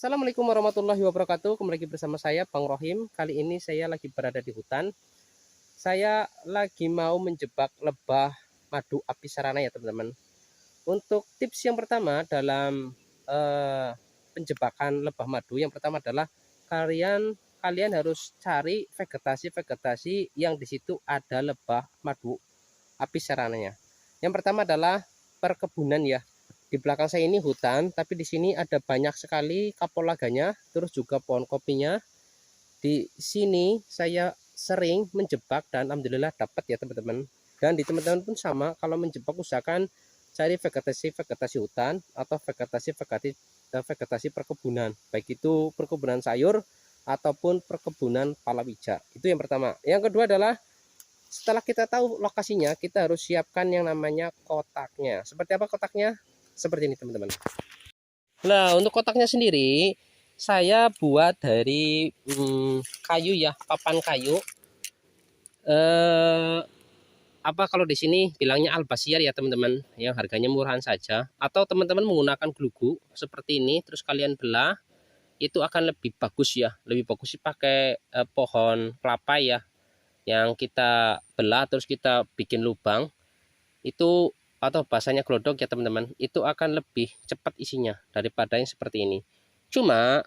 Assalamualaikum warahmatullahi wabarakatuh. Kembali lagi bersama saya Bang Rohim. Kali ini saya lagi berada di hutan. Saya lagi mau menjebak lebah madu api sarana ya teman-teman. Untuk tips yang pertama dalam penjebakan lebah madu, yang pertama adalah kalian harus cari vegetasi yang di situ ada lebah madu api sarananya. Yang pertama adalah perkebunan ya. Di belakang saya ini hutan, tapi di sini ada banyak sekali kapolaganya, terus juga pohon kopinya. Di sini saya sering menjebak dan alhamdulillah dapat ya teman-teman. Dan di teman-teman pun sama, kalau menjebak usahakan cari vegetasi hutan atau vegetasi perkebunan, baik itu perkebunan sayur ataupun perkebunan palawija. Itu yang pertama. Yang kedua adalah setelah kita tahu lokasinya, kita harus siapkan yang namanya kotaknya. Seperti apa kotaknya? Seperti ini teman-teman. Nah, untuk kotaknya sendiri saya buat dari kayu ya, papan kayu. Kalau di sini bilangnya albasiar ya teman-teman, yang harganya murahan saja. Atau teman-teman menggunakan glugu seperti ini, terus kalian belah, itu akan lebih bagus ya. Lebih bagus sih pakai pohon kelapa ya, yang kita belah terus kita bikin lubang itu, atau bahasanya glodok ya teman-teman, itu akan lebih cepat isinya daripada yang seperti ini. Cuma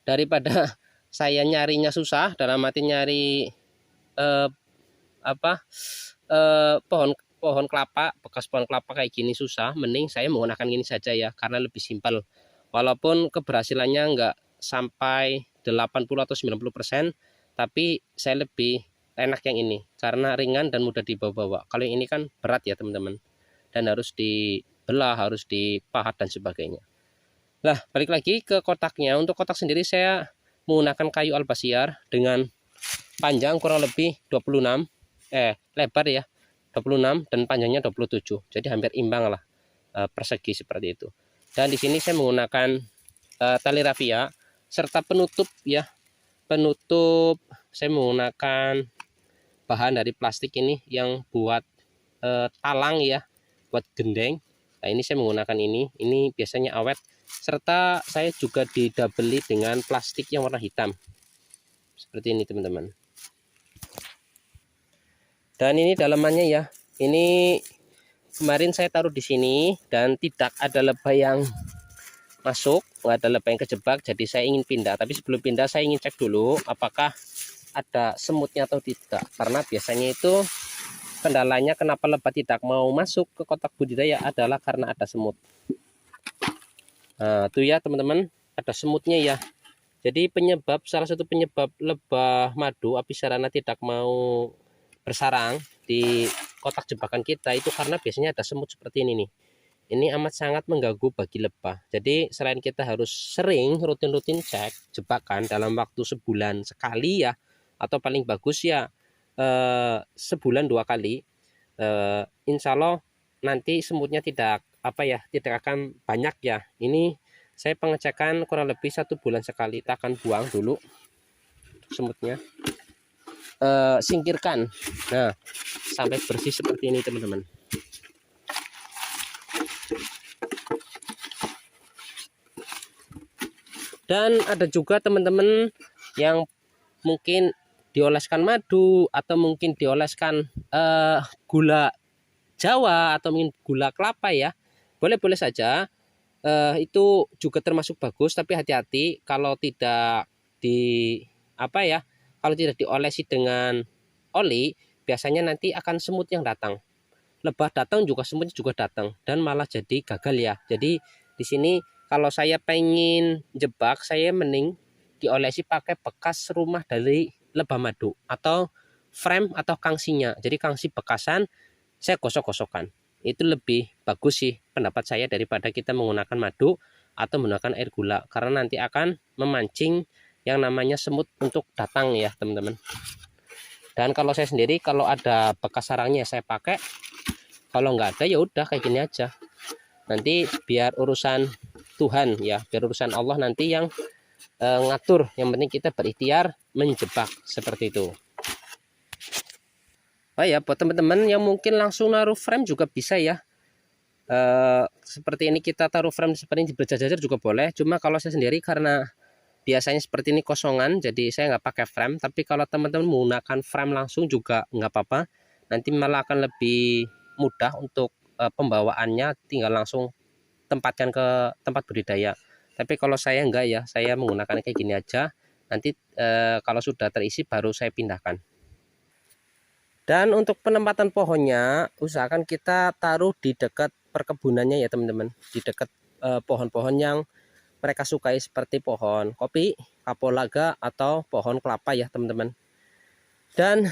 daripada saya nyarinya susah, dalam arti nyari pohon kelapa, bekas pohon kelapa kayak gini susah, mending saya menggunakan ini saja ya, karena lebih simpel. Walaupun keberhasilannya enggak sampai 80 atau 90%, tapi saya lebih enak yang ini karena ringan dan mudah dibawa-bawa. Kalau ini kan berat ya teman-teman, dan harus dibelah, harus dipahat dan sebagainya. Nah, balik lagi ke kotaknya. Untuk kotak sendiri saya menggunakan kayu albasiar dengan panjang kurang lebih 26, lebar ya 26 dan panjangnya 27. Jadi hampir imbang lah, persegi seperti itu. Dan di sini saya menggunakan tali rafia serta penutup ya. Penutup saya menggunakan bahan dari plastik ini yang buat talang ya, buat gendeng. Nah, ini saya menggunakan ini biasanya awet, serta saya juga didabeli dengan plastik yang warna hitam seperti ini teman-teman. Dan ini dalamannya ya, ini kemarin saya taruh di sini dan tidak ada lebah yang masuk, nggak ada lebah yang kejebak, jadi saya ingin pindah. Tapi sebelum pindah saya ingin cek dulu apakah ada semutnya atau tidak, karena biasanya itu kendalanya kenapa lebah tidak mau masuk ke kotak budidaya adalah karena ada semut. Nah, itu ya teman-teman, ada semutnya ya. Jadi salah satu penyebab lebah madu api sarana tidak mau bersarang di kotak jebakan kita itu karena biasanya ada semut seperti ini nih. Ini amat sangat mengganggu bagi lebah. Jadi selain kita harus sering rutin-rutin cek jebakan dalam waktu sebulan sekali ya, atau paling bagus ya sebulan 2 kali, insya Allah nanti semutnya tidak akan banyak ya. Ini saya pengecekan kurang lebih 1 bulan sekali. Kita akan buang dulu semutnya, singkirkan, nah sampai bersih seperti ini teman-teman. Dan ada juga teman-teman yang mungkin dioleskan madu atau mungkin dioleskan gula Jawa atau mungkin gula kelapa ya, boleh-boleh saja, itu juga termasuk bagus. Tapi hati-hati kalau tidak kalau tidak diolesi dengan oli, biasanya nanti akan semut yang datang. Lebah datang juga semutnya juga datang dan malah jadi gagal ya. Jadi di sini kalau saya pengen jebak, saya mending diolesi pakai bekas rumah dari lebah madu atau frame atau kangsinya. Jadi kangsi bekasan saya gosok-gosokkan. Itu lebih bagus sih pendapat saya daripada kita menggunakan madu atau menggunakan air gula, karena nanti akan memancing yang namanya semut untuk datang ya teman-teman. Dan kalau saya sendiri kalau ada bekas sarangnya saya pakai, kalau nggak ada ya udah kayak gini aja. Nanti biar urusan Tuhan ya, biar urusan Allah nanti yang ngatur. Yang penting kita berikhtiar menjebak seperti itu. Oh ya, buat teman-teman yang mungkin langsung naruh frame juga bisa ya. Seperti ini kita taruh frame seperti ini berjajar juga boleh. Cuma kalau saya sendiri karena biasanya seperti ini kosongan, jadi saya nggak pakai frame. Tapi kalau teman-teman menggunakan frame langsung juga nggak apa-apa. Nanti malah akan lebih mudah untuk pembawaannya, tinggal langsung tempatkan ke tempat budidaya. Tapi kalau saya enggak ya, saya menggunakan kayak gini aja. Nanti kalau sudah terisi baru saya pindahkan. Dan untuk penempatan pohonnya, usahakan kita taruh di dekat perkebunannya ya teman-teman. Di dekat pohon-pohon yang mereka sukai seperti pohon kopi, kapulaga, atau pohon kelapa ya teman-teman. Dan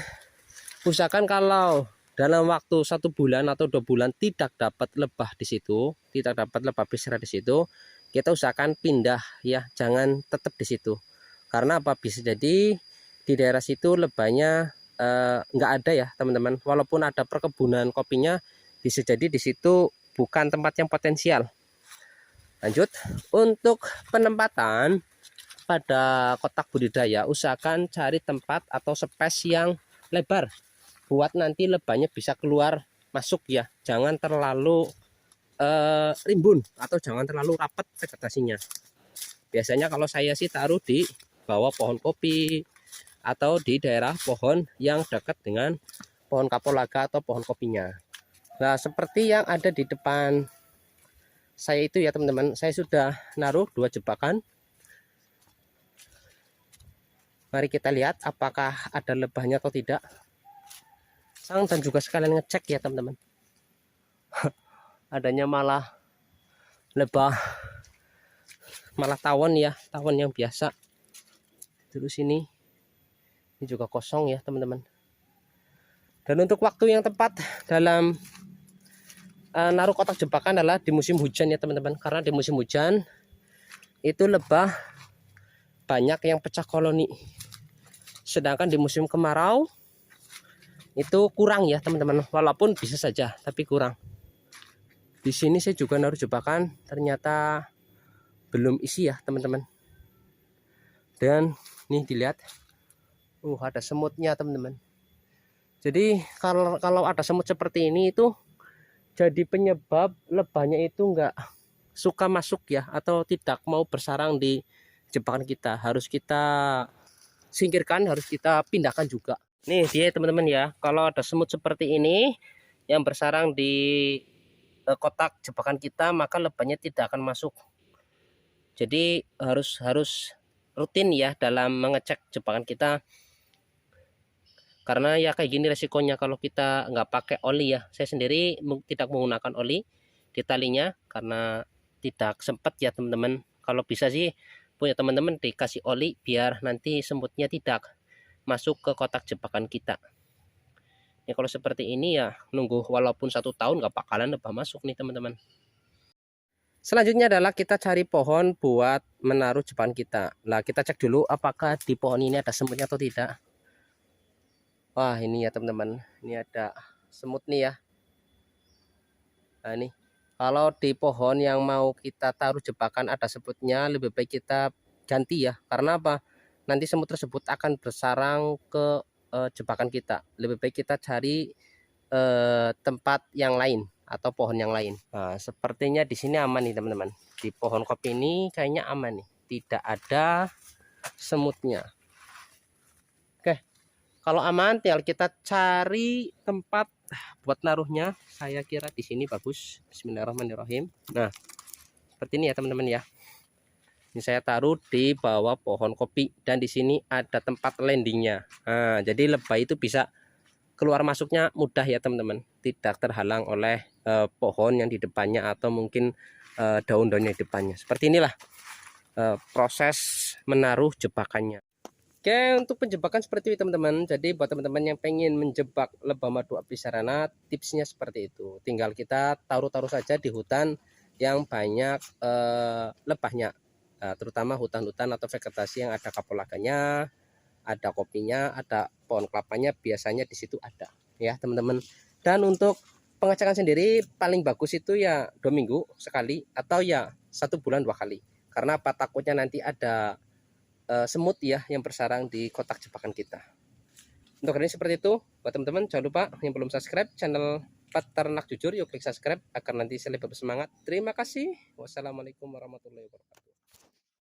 usahakan kalau dalam waktu 1 bulan atau 2 bulan tidak dapat lebah di situ, tidak dapat lebah berserat di situ, kita usahakan pindah ya, jangan tetap di situ. Karena apa, bisa jadi di daerah situ lebahnya nggak ada ya teman-teman. Walaupun ada perkebunan kopinya, bisa jadi di situ bukan tempat yang potensial. Lanjut, untuk penempatan pada kotak budidaya, usahakan cari tempat atau space yang lebar buat nanti lebahnya bisa keluar masuk ya. Jangan terlalu rimbun atau jangan terlalu rapat vegetasinya. Biasanya kalau saya sih taruh di bawah pohon kopi atau di daerah pohon yang dekat dengan pohon kapulaga atau pohon kopinya. Nah, seperti yang ada di depan saya itu ya teman-teman, saya sudah naruh 2 jebakan. Mari kita lihat apakah ada lebahnya atau tidak. Dan juga sekalian ngecek ya teman-teman. Adanya malah lebah, malah tawon ya, tawon yang biasa. Terus ini juga kosong ya teman-teman. Dan untuk waktu yang tepat dalam naruh kotak jebakan adalah di musim hujan ya teman-teman. Karena di musim hujan itu lebah banyak yang pecah koloni. Sedangkan di musim kemarau itu kurang ya teman-teman. Walaupun bisa saja, tapi kurang. Di sini saya juga naruh jebakan, ternyata belum isi ya teman-teman. Dan nih dilihat, ada semutnya teman-teman. Jadi kalau ada semut seperti ini itu jadi penyebab lebahnya itu enggak suka masuk ya, atau tidak mau bersarang di jebakan kita. Harus kita singkirkan, harus kita pindahkan juga. Nih dia teman-teman ya, kalau ada semut seperti ini yang bersarang di kotak jebakan kita, maka lebahnya tidak akan masuk. Jadi harus rutin ya dalam mengecek jebakan kita. Karena ya kayak gini resikonya kalau kita nggak pakai oli ya. Saya sendiri tidak menggunakan oli di talinya karena tidak sempat ya teman-teman. Kalau bisa sih punya teman-teman dikasih oli biar nanti semutnya tidak masuk ke kotak jebakan kita. Ya kalau seperti ini ya nunggu walaupun 1 tahun nggak bakalan lebah masuk nih teman-teman. Selanjutnya adalah kita cari pohon buat menaruh jebakan kita. Nah kita cek dulu apakah di pohon ini ada semutnya atau tidak. Wah ini ya teman-teman, ini ada semut nih ya. Nah ini kalau di pohon yang mau kita taruh jebakan ada semutnya, lebih baik kita ganti ya. Karena apa, nanti semut tersebut akan bersarang ke jebakan kita. Lebih baik kita cari tempat yang lain atau pohon yang lain. Nah sepertinya di sini aman nih teman-teman. Di pohon kopi ini kayaknya aman nih, tidak ada semutnya. Kalau aman, tinggal kita cari tempat buat naruhnya. Saya kira di sini bagus. Bismillahirrahmanirrahim. Nah, seperti ini ya teman-teman ya. Ini saya taruh di bawah pohon kopi dan di sini ada tempat landingnya. Nah, jadi lebah itu bisa keluar masuknya mudah ya teman-teman. Tidak terhalang oleh pohon yang di depannya atau mungkin daun-daunnya di depannya. Seperti inilah proses menaruh jebakannya. Oke, untuk penjebakan seperti itu teman-teman. Jadi buat teman-teman yang pengen menjebak lebah madu apisarana, tipsnya seperti itu. Tinggal kita taruh-taruh saja di hutan yang banyak lebahnya. Nah, terutama hutan-hutan atau vegetasi yang ada kapulaganya, ada kopinya, ada pohon kelapanya, biasanya di situ ada ya teman-teman. Dan untuk pengecekan sendiri paling bagus itu ya 2 minggu sekali atau ya 1 bulan 2 kali. Karena apa, takutnya nanti ada semut ya yang bersarang di kotak jebakan kita. Untuk hari ini seperti itu. Buat teman-teman jangan lupa yang belum subscribe channel Peternak Jujur, yuk klik subscribe agar nanti saya lebih bersemangat. Terima kasih. Wassalamualaikum warahmatullahi wabarakatuh.